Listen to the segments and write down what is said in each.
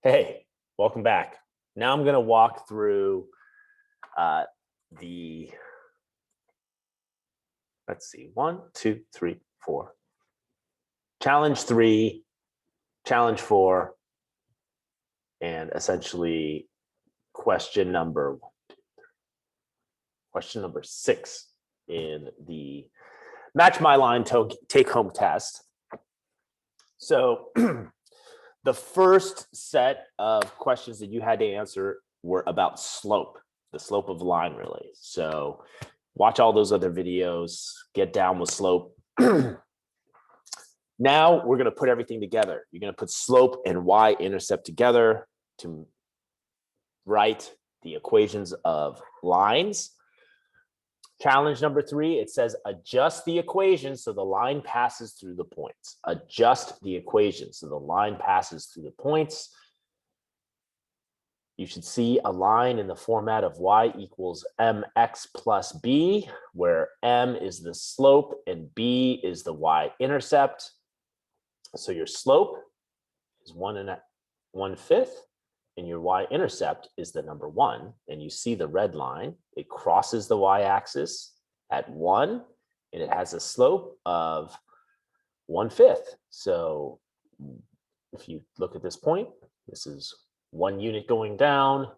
Hey, welcome back. Now I'm going to walk through the, let's see, 1, 2, 3, 4. Challenge 3, challenge 4, and essentially question number 6 in the Match My Line take-home test. So the first set of questions that you had to answer were about slope, the slope of the line, really. So watch all those other videos, get down with slope. Now we're going to put everything together. You're going to put slope and y-intercept together to write the equations of lines. Challenge number 3, it says adjust the equation so the line passes through the points. Adjust the equation so the line passes through the points. You should see a line in the format of y equals mx plus b, where m is the slope and b is the y-intercept. So your slope is 1 1/5, and your y-intercept is the number 1. And you see the red line. It crosses the y-axis at 1, and it has a slope of 1/5. So if you look at this point, this is 1 unit going down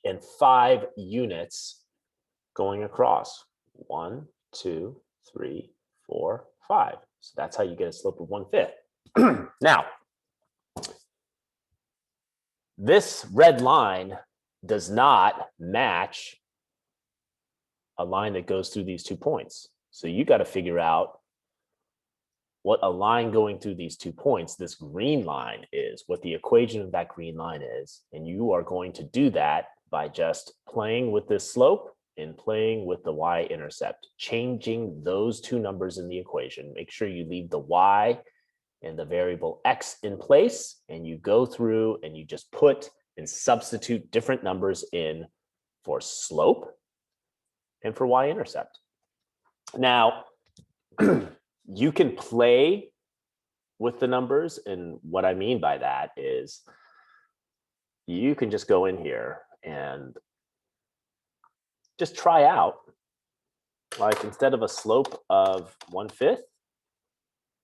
and 5 units going across. 1, 2, 3, 4, 5. So that's how you get a slope of 1/5. Now, this red line does not match a line that goes through these 2 points. So you got to figure out what a line going through these 2 points, this green line is, what the equation of that green line is. And you are going to do that by just playing with this slope and playing with the y-intercept, changing those 2 numbers in the equation. Make sure you leave the y and the variable x in place, and you go through and you just put and substitute different numbers in for slope and for y-intercept. Now, you can play with the numbers, and what I mean by that is you can just go in here and just try out, like instead of a slope of 1/5,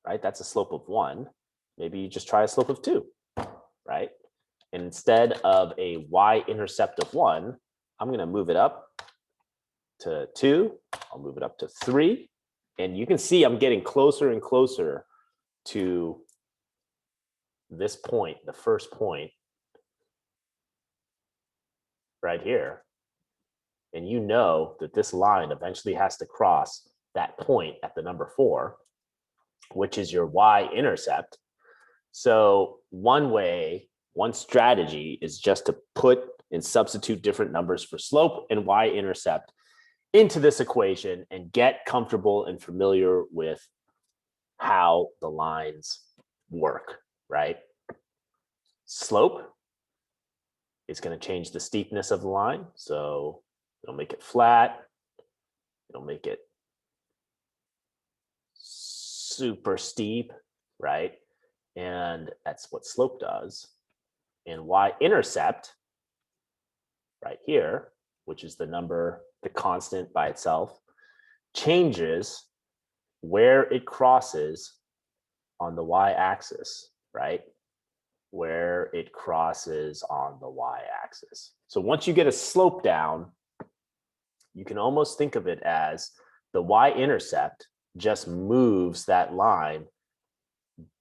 right? That's a slope of 1. Maybe you just try a slope of 2, right? And instead of a y-intercept of 1, I'm going to move it up to 2. I'll move it up to 3. And you can see I'm getting closer and closer to this point, the first point right here. And you know that this line eventually has to cross that point at the number 4, which is your y-intercept. So one strategy is just to put and substitute different numbers for slope and y-intercept into this equation and get comfortable and familiar with how the lines work, right? Slope is going to change the steepness of the line. So it'll make it flat. It'll make it super steep, right? And that's what slope does. And y-intercept right here, which is the number, the constant by itself, changes where it crosses on the y-axis, right? Where it crosses on the y-axis. So once you get a slope down, you can almost think of it as the y-intercept just moves that line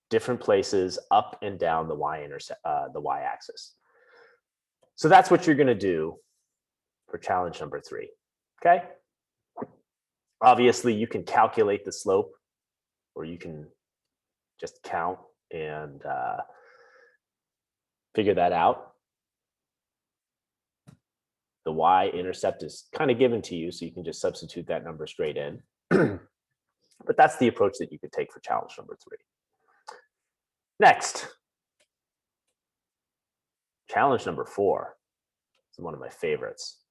different places up and down the y-axis. So that's what you're going to do for challenge number 3. Okay. Obviously, you can calculate the slope, or you can just count and figure that out. The y-intercept is kind of given to you, so you can just substitute that number straight in. But that's the approach that you could take for challenge number 3. Next, challenge number 4 is one of my favorites.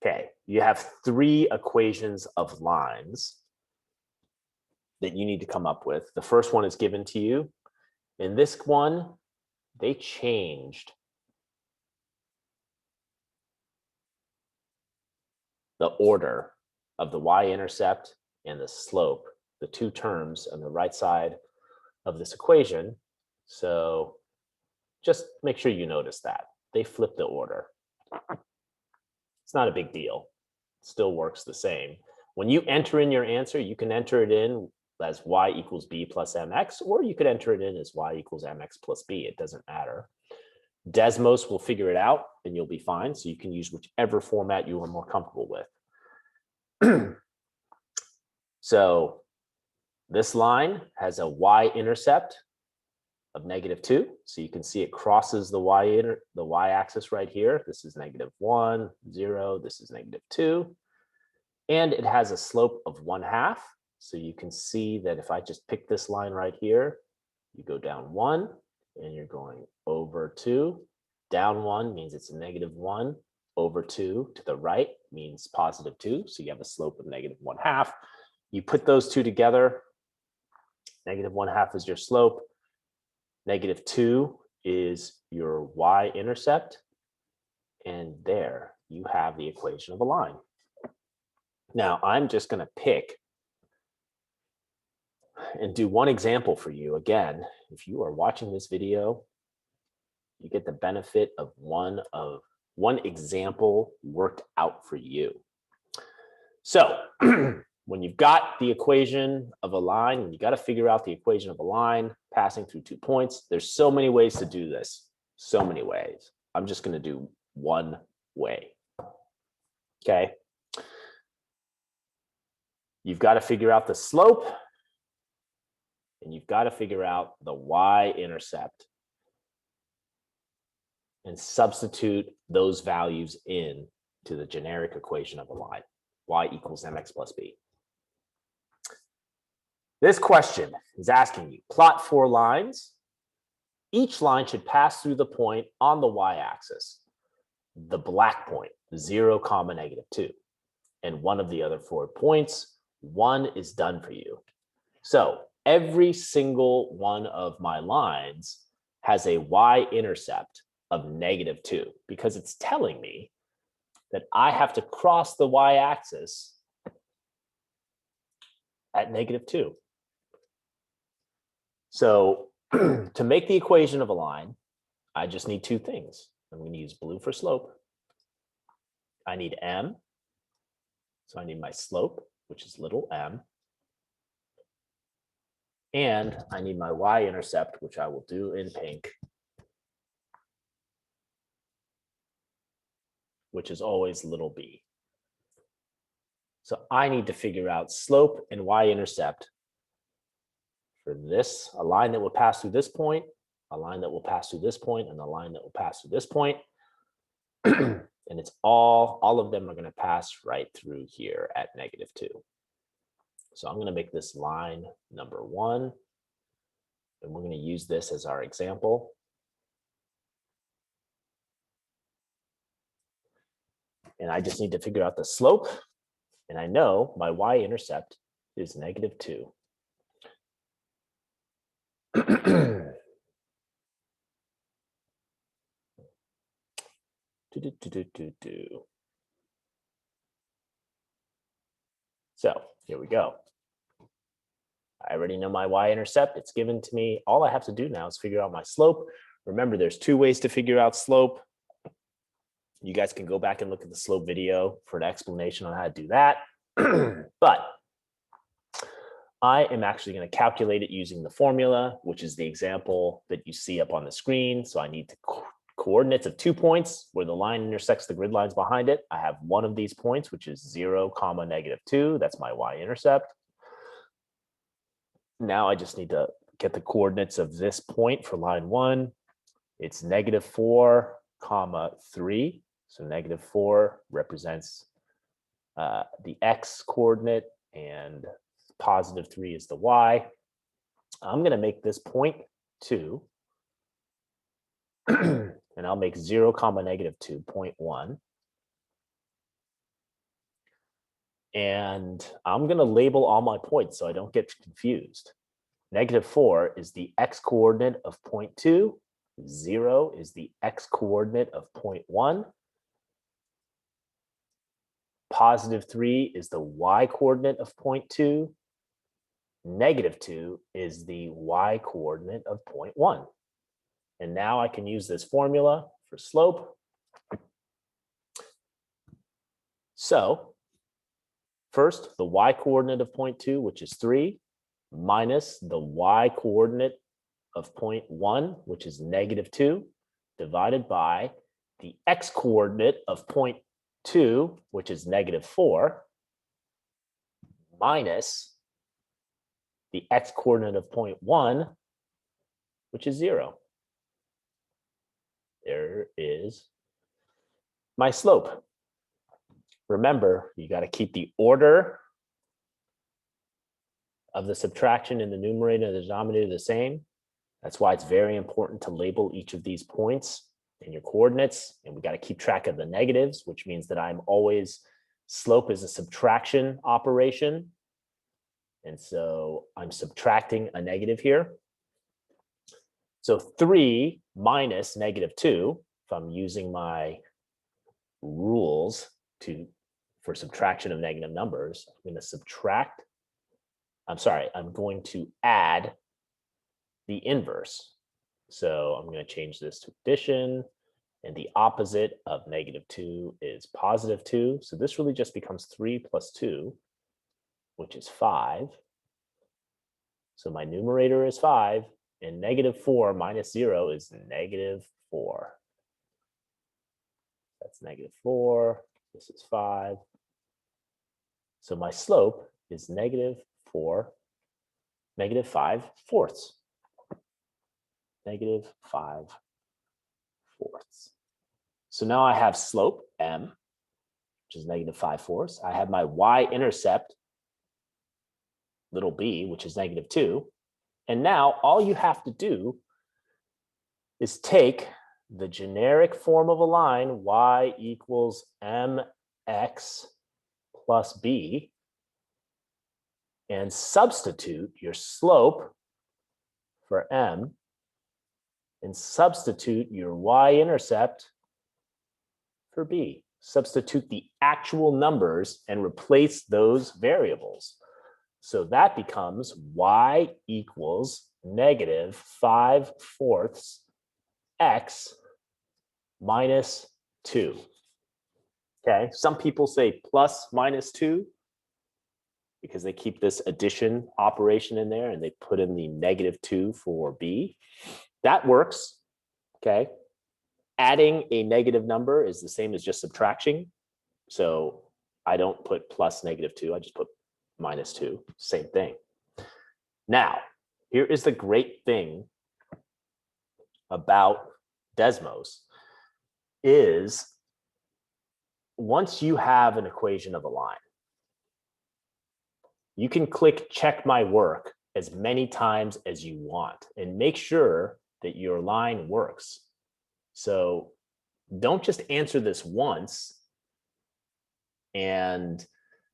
Okay, you have 3 equations of lines that you need to come up with. The first one is given to you. In this one, they changed the order of the y-intercept and the slope, the two terms on the right side of this equation. So just make sure you notice that. They flipped the order. It's not a big deal. It still works the same. When you enter in your answer, you can enter it in as y equals b plus mx, or you could enter it in as y equals mx plus b. It doesn't matter. Desmos will figure it out and you'll be fine. So you can use whichever format you are more comfortable with. So this line has a y-intercept of -2. So you can see it crosses the y-axis right here. This is -1, 0. This is -2. And it has a slope of 1/2. So you can see that if I just pick this line right here, you go down 1 and you're going over 2. Down 1 means it's a -1. Over 2 to the right means +2. So you have a slope of -1/2. You put those two together, -1/2 is your slope. -2 is your y-intercept. And there you have the equation of a line. Now, I'm just going to pick and do one example for you. Again, if you are watching this video, you get the benefit of one example worked out for you. So when you've got the equation of a line, when you got to figure out the equation of a line passing through 2 points, there's so many ways to do this. So many ways. I'm just going to do one way. Okay. You've got to figure out the slope, and you've got to figure out the y-intercept and substitute those values in to the generic equation of a line, y equals mx plus b. This question is asking you, plot 4 lines. Each line should pass through the point on the y-axis, the black point, 0, -2. And one of the other 4 points, 1 is done for you. So every single one of my lines has a y-intercept of -2 because it's telling me that I have to cross the y-axis at -2. So to make the equation of a line, I just need 2 things. I'm going to use blue for slope. I need m. So I need my slope, which is little m. And I need my y-intercept, which I will do in pink, which is always little b. So I need to figure out slope and y-intercept for this, a line that will pass through this point, a line that will pass through this point, and a line that will pass through this point. And it's all of them are going to pass right through here at -2. So I'm going to make this line number 1, and we're going to use this as our example. And I just need to figure out the slope, and I know my y-intercept is -2. So here we go. I already know my y-intercept. It's given to me. All I have to do now is figure out my slope. Remember, there's 2 ways to figure out slope. You guys can go back and look at the slope video for an explanation on how to do that. But I am actually going to calculate it using the formula, which is the example that you see up on the screen. So I need coordinates of 2 points where the line intersects the grid lines behind it. I have one of these points, which is 0, -2. That's my y-intercept. Now I just need to get the coordinates of this point for line 1. It's -4, 3. So -4 represents the x coordinate, and +3 is the y. I'm going to make this point 2. And I'll make 0, -2, 0.1. And I'm going to label all my points so I don't get confused. -4 is the x coordinate of 0.2. 0 is the x-coordinate of point 1. Positive 3 is the y-coordinate of point 2. Negative 2 is the y-coordinate of point 1. And now I can use this formula for slope. So first, the y-coordinate of point 2, which is 3, minus the y-coordinate of point 1, which is negative 2, divided by the x-coordinate of point 2, which is negative 4, minus the x-coordinate of point 1, which is 0. There is my slope. Remember, you got to keep the order of the subtraction in the numerator and the denominator the same. That's why it's very important to label each of these points in your coordinates. And we got to keep track of the negatives, which means that I'm always, slope is a subtraction operation. And so I'm subtracting a negative here. So 3 minus negative 2, if I'm using my rules for subtraction of negative numbers, I'm going to add the inverse. So I'm going to change this to addition, and the opposite of negative 2 is positive 2. So this really just becomes 3 plus 2, which is 5. So my numerator is 5, and negative 4 minus 0 is negative 4. That's negative 4. This is 5. So my slope is negative 5 fourths. Negative 5 fourths. So now I have slope m, which is negative 5 fourths. I have my y-intercept, little b, which is negative 2. And now all you have to do is take the generic form of a line, y equals mx plus b, and substitute your slope for m, and substitute your y-intercept for b. Substitute the actual numbers and replace those variables. So that becomes y equals negative 5 fourths x minus 2. Okay, some people say plus minus 2 because they keep this addition operation in there and they put in the negative 2 for b. That works, okay? Adding a negative number is the same as just subtraction. So I don't put plus negative 2, I just put minus 2, same thing. Now, here is the great thing about Desmos is once you have an equation of a line, you can click check my work as many times as you want and make sure that your line works. So don't just answer this once, and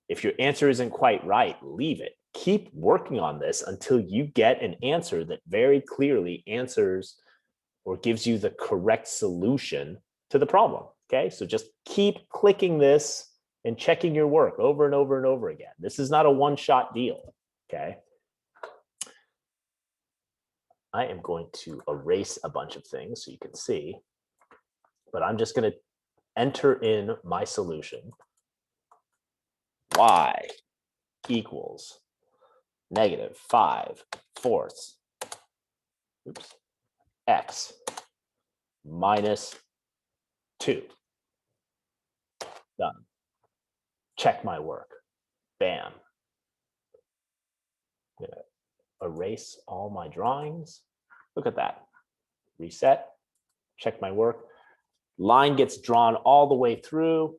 if your answer isn't quite right, leave it. Keep working on this until you get an answer that very clearly answers or gives you the correct solution to the problem. Okay, so just keep clicking this and checking your work over and over and over again. This is not a one-shot deal. Okay, I am going to erase a bunch of things so you can see, but I'm just going to enter in my solution. Y equals negative 5 fourths, x minus 2. Done. Check my work. Bam. I'm gonna erase all my drawings. Look at that. Reset. Check my work. Line gets drawn all the way through.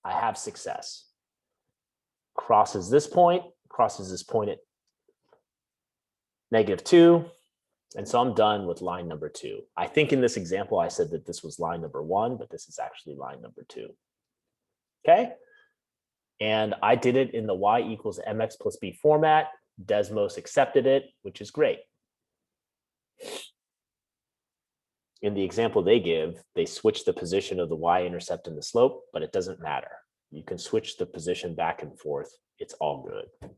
I have success. Crosses this point at negative 2. And so I'm done with line number 2. I think in this example, I said that this was line number 1, but this is actually line number 2. Okay. And I did it in the y equals mx plus b format. Desmos accepted it, which is great. in the example they give, they switch the position of the y-intercept and the slope, but it doesn't matter. You can switch the position back and forth. It's all good.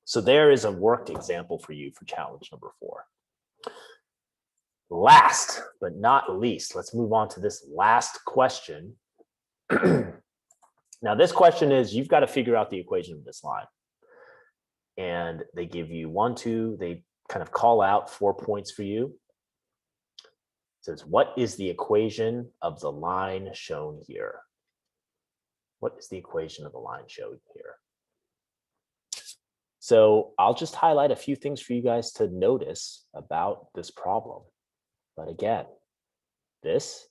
So there is a worked example for you for challenge number 4. Last but not least, let's move on to this last question. Now, this question is, you've got to figure out the equation of this line. And they give you 1, 2, they kind of call out 4 points for you. It says, what is the equation of the line shown here? What is the equation of the line shown here? So I'll just highlight a few things for you guys to notice about this problem. But again, this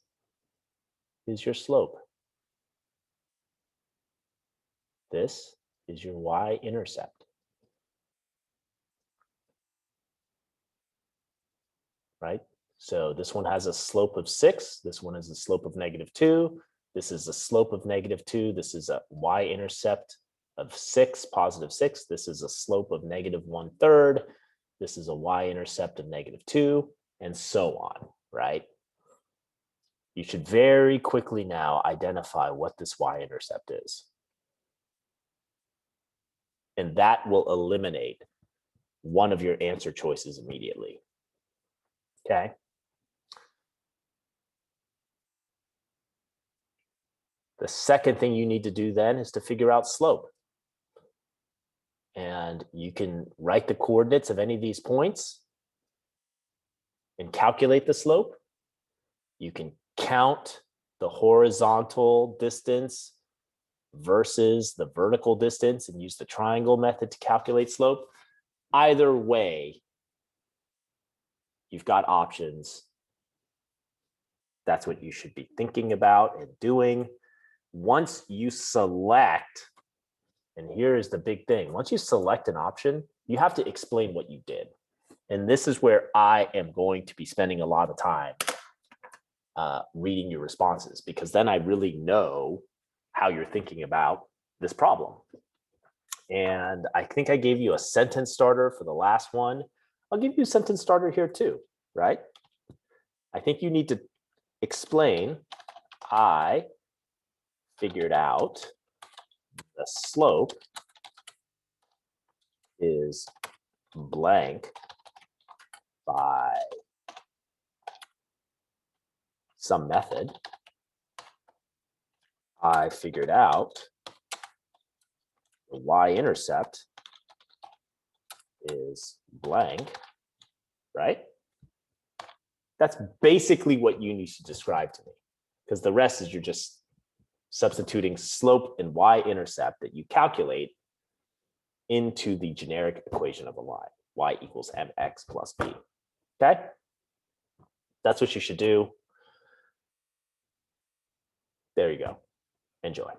is your slope. This is your y-intercept. Right? So this one has a slope of 6. This one is a slope of -2. This is a slope of -2. This is a y-intercept of 6, positive 6. This is a slope of -1/3. This is a y-intercept of -2, and so on, right? You should very quickly now identify what this y-intercept is. And that will eliminate one of your answer choices immediately. Okay? The second thing you need to do then is to figure out slope. And you can write the coordinates of any of these points and calculate the slope. You can count the horizontal distance versus the vertical distance and use the triangle method to calculate slope. Either way, you've got options. That's what you should be thinking about and doing. Once you select, and here is the big thing, once you select an option, you have to explain what you did. And this is where I am going to be spending a lot of time reading your responses, because then I really know how you're thinking about this problem. And I think I gave you a sentence starter for the last one. I'll give you a sentence starter here too, right? I think you need to explain, I figured out the slope is blank by some method. I figured out the y-intercept is blank, right? That's basically what you need to describe to me, because the rest is you're just substituting slope and y-intercept that you calculate into the generic equation of a line, y equals mx plus b. Okay? That's what you should do. There you go. Enjoy.